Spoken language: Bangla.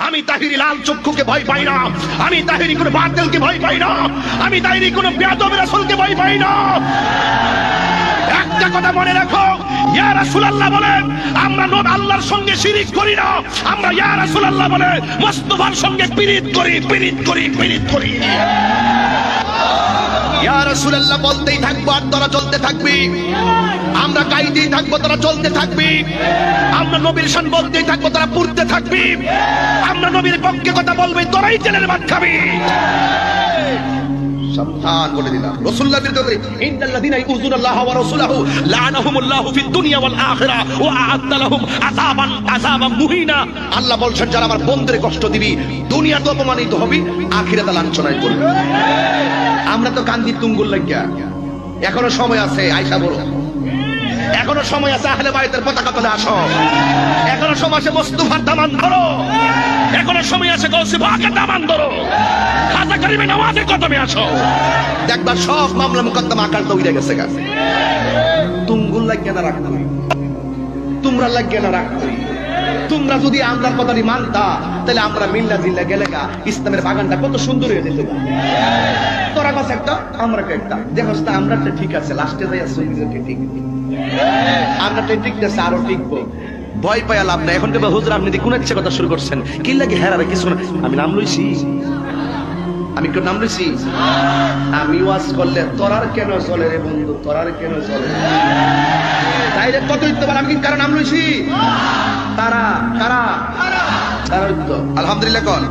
আমি তাহিরি লাল চক্ষুকে ভয় পাই না, আমি তাহিরি কোনো বাতিলকে ভয় পাই না, আমি তাহিরি কোনো বেয়াদব রাসূলকে ভয় পাই না। একটা কথা মনে রাখো, ইয়া রাসূলুল্লাহ বলেন আমরা আল্লাহর সঙ্গে শিরিক করি না, আমরা ইয়া রাসূলুল্লাহ বলে মুস্তাফার সঙ্গে পীড়িত করি, পীড়িত করি, পীড়িত করি। ইয়া রাসূলুল্লাহ বলতেই থাকবো আর তোরা চলতে থাকবি, আমরা গাইতেই থাকবো তোরা চলতে থাকবি, আমরা নবীর শান বলতেই থাকবো তোরা পড়তে থাকবি, আমরা নবীর পক্ষে কথা বলবি তোরাই জেলের ভাত খাবি। সাবধান বলে দিলাম, রাসূলুল্লাহ বিরুদ্ধে করি ইন্নাল্লাযীনা ইউযুনাল্লাহা ওয়া রাসূলাহু লা'নাহুমুল্লাহু ফিদ দুনিয়া ওয়াল আখিরা ওয়া আ'আদ্দা লাহুম আযাবান মুহিনা। আল্লাহ বলছেন যারা আমার বন্ধুরে কষ্ট দিবি দুনিয়াতে অপমানিত হবি, আখিরাতে লাঞ্ছনায় পড়বি। আমরা তো কান্দি তুঙ্গুল লাগিয়া, এখনো সময় আছে, আয়েশা বলো এখনো সময় আছে, আহলে বাইতের পতাকা তলে আসো, এখনো সময় আছে, মুস্তাফার দামান ধরো, এখনো সময় আছে, গৌসে পাকের দামান ধরো, খাজা করিমে নামাজের কদমে আসো, দেখবা সব মামলা মুকদ্দমা আকাল দৌড়ে গেছে গা। তুঙ্গুল লাগিয়া না রাখতো, তোমরা লাগিয়া না রাখতো, তোমরা যদি আমরার কথাটি মানতা তাহলে আমরা মিল্লা জিল্লা গেলে গা ইসলামের বাগানটা কত সুন্দর হয়ে যেত। তোরা কাছে একটা আমরা একটা দেখোস না, আমরা ঠিক আছে, লাস্টে যাই আসলে ঠিক আমরা ঠিকতেছে, আরো টিকবো, ভয় পাই লাভ না। এখন তো হুজুর আপনি কোন ইচ্ছে কথা শুরু করছেন, কি লাগে হ্যাঁ কিছু না, আমি নাম লইছি, আমি কেউ নাম লইছি, আমি ওয়াজ করলে তোরার কেন চলে রে বন্ধু, তোরার কেন চলে ডাইরেক্ট কত দিতে পারে, আমি কি কারণ নাম লইছি, তারা কারা তারা আলহামদুলিল্লাহ কল